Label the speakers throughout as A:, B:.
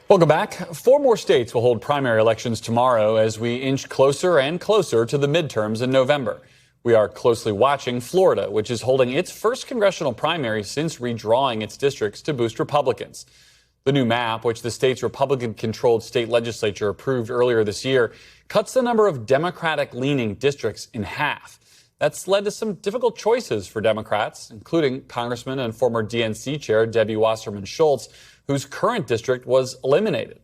A: Welcome back. 4 more states will hold primary elections tomorrow as we inch closer and closer to the midterms in November. We are closely watching Florida, which is holding its first congressional primary since redrawing its districts to boost Republicans. The new map, which the state's Republican-controlled state legislature approved earlier this year, cuts the number of Democratic-leaning districts in half. That's led to some difficult choices for Democrats, including Congressman and former DNC chair Debbie Wasserman Schultz, whose current district was eliminated.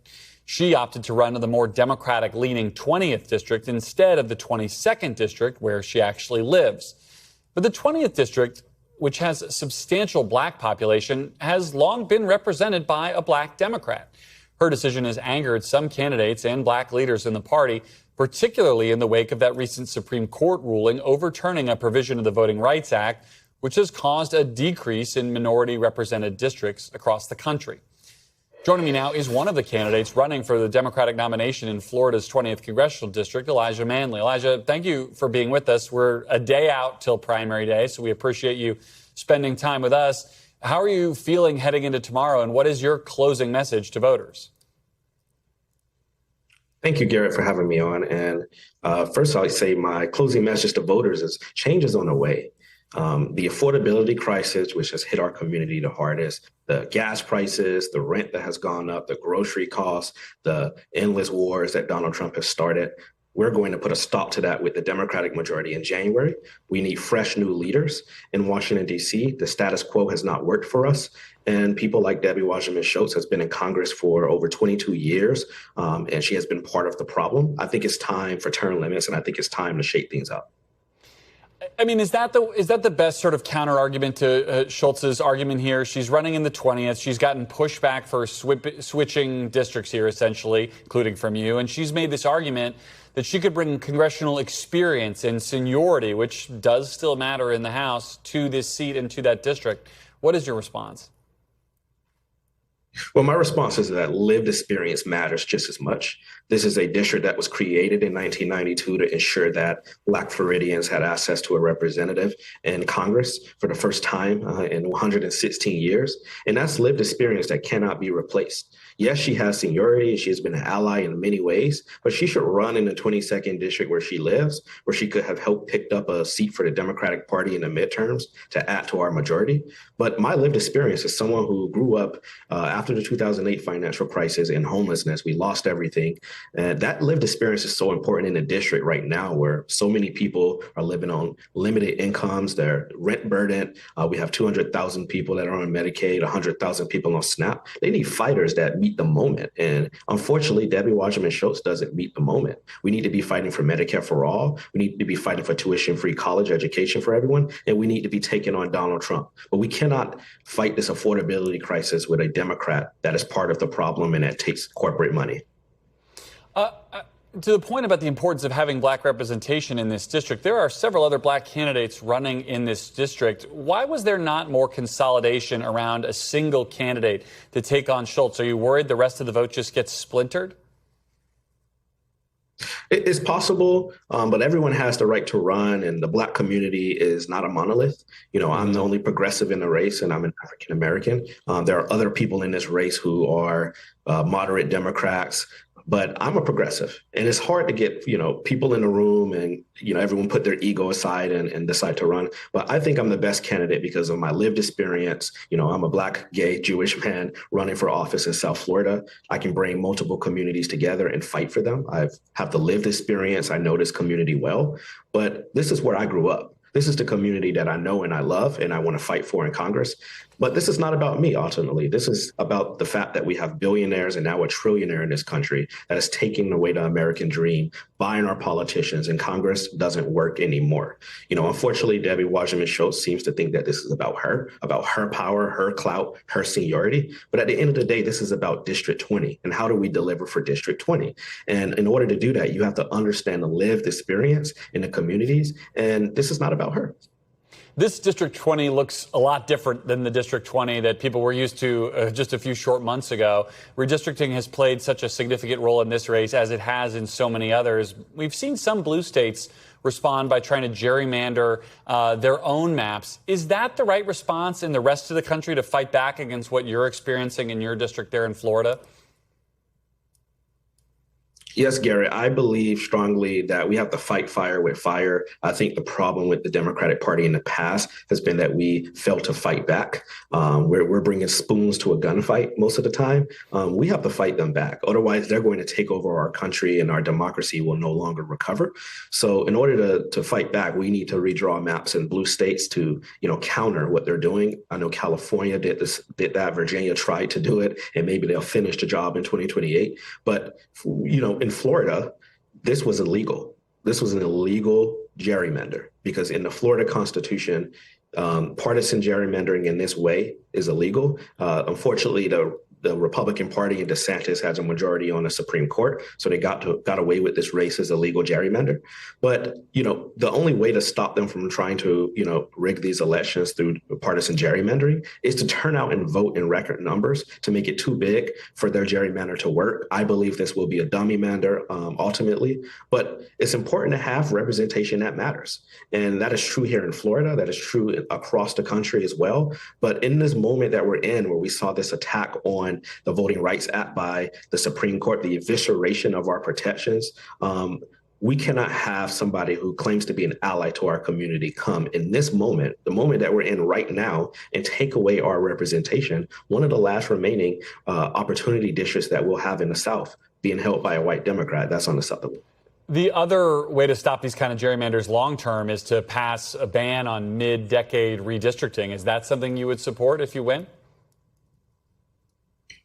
A: She opted to run in the more Democratic-leaning 20th district instead of the 22nd district where she actually lives. But the 20th district, which has a substantial black population, has long been represented by a black Democrat. Her decision has angered some candidates and black leaders in the party, particularly in the wake of that recent Supreme Court ruling overturning a provision of the Voting Rights Act, which has caused a decrease in minority-represented districts across the country. Joining me now is one of the candidates running for the Democratic nomination in Florida's 20th congressional district, Elijah Manley. Elijah, thank you for being with us. We're a day out till primary day, so we appreciate you spending time with us. How are you feeling heading into tomorrow, and what is your closing message to voters?
B: Thank you, Garrett, for having me on. And first, I'll say my closing message to voters is change is on the way. The affordability crisis, which has hit our community the hardest, the gas prices, the rent that has gone up, the grocery costs, the endless wars that Donald Trump has started. We're going to put a stop to that with the Democratic majority in January. We need fresh new leaders in Washington, D.C. The status quo has not worked for us. And people like Debbie Wasserman Schultz has been in Congress for over 22 years, and she has been part of the problem. I think it's time for term limits, and I think it's time to shake things up.
A: I mean, is that the best sort of counter argument to Schultz's argument here? She's running in the 20th. She's gotten pushback for switching districts here, essentially, including from you. And she's made this argument that she could bring congressional experience and seniority, which does still matter in the House, to this seat and to that district. What is your response?
B: Well, my response is that lived experience matters just as much. This is a district that was created in 1992 to ensure that Black Floridians had access to a representative in Congress for the first time in 116 years. And that's lived experience that cannot be replaced. Yes, she has seniority. She has been an ally in many ways, but she should run in the 22nd district where she lives, where she could have helped picked up a seat for the Democratic Party in the midterms to add to our majority. But my lived experience is someone who grew up after the 2008 financial crisis and homelessness. We lost everything. And that lived experience is so important in the district right now, where so many people are living on limited incomes. They're rent burdened. We have 200,000 people that are on Medicaid, 100,000 people on SNAP. They need fighters that meet the moment. And unfortunately, Debbie Wasserman Schultz doesn't meet the moment. We need to be fighting for Medicare for all. We need to be fighting for tuition-free college education for everyone. And we need to be taking on Donald Trump. But we cannot fight this affordability crisis with a Democrat that is part of the problem and that takes corporate money.
A: To the point about the importance of having black representation in this district, there are several other black candidates running in this district. Why was there not more consolidation around a single candidate to take on Schultz? Are you worried the rest of the vote just gets splintered?
B: It's possible, but everyone has the right to run, and the black community is not a monolith. You know, I'm the only progressive in the race, and I'm an African American. There are other people in this race who are moderate Democrats, but I'm a progressive, and it's hard to get, people in the room and, everyone put their ego aside and decide to run. But I think I'm the best candidate because of my lived experience. I'm a black, gay, Jewish man running for office in South Florida. I can bring multiple communities together and fight for them. I have the lived experience. I know this community well, but this is where I grew up. This is the community that I know and I love and I want to fight for in Congress. But this is not about me, ultimately. This is about the fact that we have billionaires and now a trillionaire in this country that is taking away the American dream, buying our politicians, and Congress doesn't work anymore. Unfortunately, Debbie Wasserman Schultz seems to think that this is about her power, her clout, her seniority. But at the end of the day, this is about District 20 and how do we deliver for District 20? And in order to do that, you have to understand the lived experience in the communities. And this is not about her.
A: This District 20 looks a lot different than the District 20 that people were used to just a few short months ago. Redistricting has played such a significant role in this race as it has in so many others. We've seen some blue states respond by trying to gerrymander their own maps. Is that the right response in the rest of the country to fight back against what you're experiencing in your district there in Florida?
B: Yes, Gary, I believe strongly that we have to fight fire with fire. I think the problem with the Democratic Party in the past has been that we failed to fight back. We're bringing spoons to a gunfight most of the time. We have to fight them back. Otherwise, they're going to take over our country and our democracy will no longer recover. So in order to fight back, we need to redraw maps in blue states to, counter what they're doing. I know California did that. Virginia tried to do it, and maybe they'll finish the job in 2028. But, in Florida, this was illegal. This was an illegal gerrymander because in the Florida Constitution, partisan gerrymandering in this way is illegal. Unfortunately, the Republican Party and DeSantis has a majority on the Supreme Court, so they got away with this race as a legal gerrymander. But the only way to stop them from trying to rig these elections through partisan gerrymandering is to turn out and vote in record numbers to make it too big for their gerrymander to work. I believe this will be a dummy mander ultimately, but it's important to have representation that matters, and that is true here in Florida. That is true across the country as well. But in this moment that we're in, where we saw this attack on the Voting Rights Act by the Supreme Court, the evisceration of our protections, we cannot have somebody who claims to be an ally to our community come in this moment, the moment that we're in right now, and take away our representation, one of the last remaining opportunity districts that we'll have in the South being held by a white Democrat. That's unacceptable.
A: The other way to stop these kind of gerrymanders long term is to pass a ban on mid-decade redistricting. Is that something you would support if you win?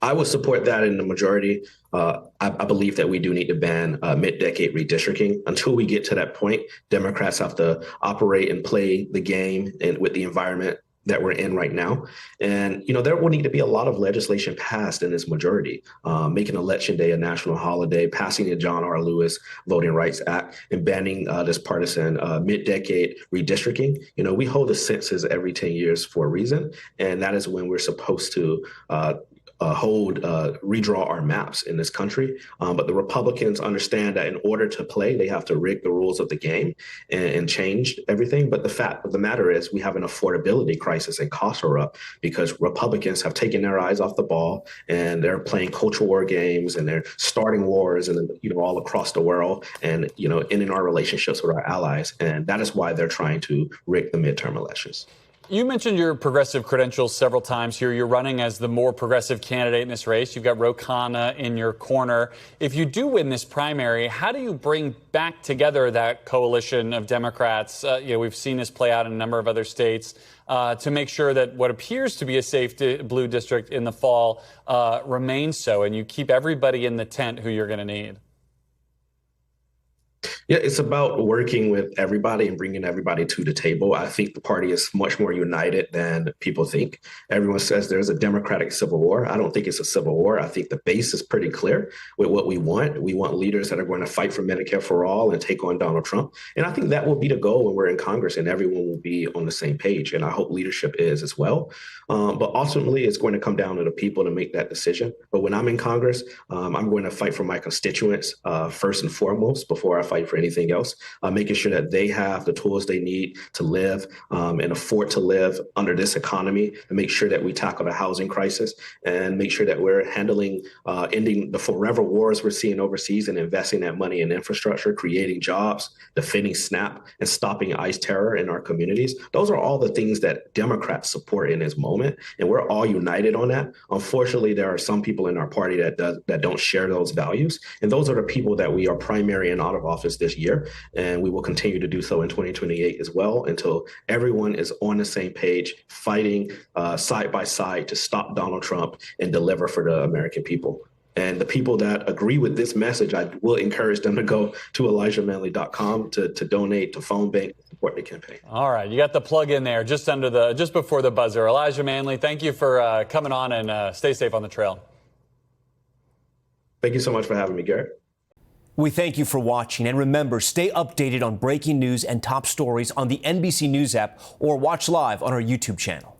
B: I would support that in the majority. I believe that we do need to ban mid-decade redistricting. Until we get to that point, Democrats have to operate and play the game and with the environment that we're in right now. And, there will need to be a lot of legislation passed in this majority, making Election Day a national holiday, passing the John R. Lewis Voting Rights Act, and banning this partisan mid-decade redistricting. We hold the census every 10 years for a reason, and that is when we're supposed to redraw our maps in this country. But the Republicans understand that in order to play, they have to rig the rules of the game and change everything. But the fact of the matter is we have an affordability crisis and costs are up because Republicans have taken their eyes off the ball and they're playing culture war games and they're starting wars and all across the world and ending our relationships with our allies. And that is why they're trying to rig the midterm elections.
A: You mentioned your progressive credentials several times here. You're running as the more progressive candidate in this race. You've got Ro Khanna in your corner. If you do win this primary, how do you bring back together that coalition of Democrats? We've seen this play out in a number of other states to make sure that what appears to be a safe blue district in the fall remains so, and you keep everybody in the tent who you're going to need.
B: Yeah, it's about working with everybody and bringing everybody to the table. I think the party is much more united than people think. Everyone says there's a Democratic civil war. I don't think it's a civil war. I think the base is pretty clear with what we want. We want leaders that are going to fight for Medicare for all and take on Donald Trump. And I think that will be the goal when we're in Congress and everyone will be on the same page. And I hope leadership is as well. But ultimately, it's going to come down to the people to make that decision. But when I'm in Congress, I'm going to fight for my constituents first and foremost before I fight for anything else, making sure that they have the tools they need to live and afford to live under this economy, and make sure that we tackle the housing crisis and make sure that we're handling, ending the forever wars we're seeing overseas and investing that money in infrastructure, creating jobs, defending SNAP, and stopping ICE terror in our communities. Those are all the things that Democrats support in this moment, and we're all united on that. Unfortunately, there are some people in our party that don't share those values, and those are the people that we are primary and out of office this year, and we will continue to do so in 2028 as well until everyone is on the same page, fighting side by side to stop Donald Trump and deliver for the American people. And the people that agree with this message, I will encourage them to go to ElijahManley.com to donate, to phone bank, support the campaign.
A: All right, you got the plug in there just before the buzzer. Elijah Manley, thank you for coming on, and stay safe on the trail.
B: Thank you so much for having me, Garrett.
C: We thank you for watching, and remember, stay updated on breaking news and top stories on the NBC News app or watch live on our YouTube channel.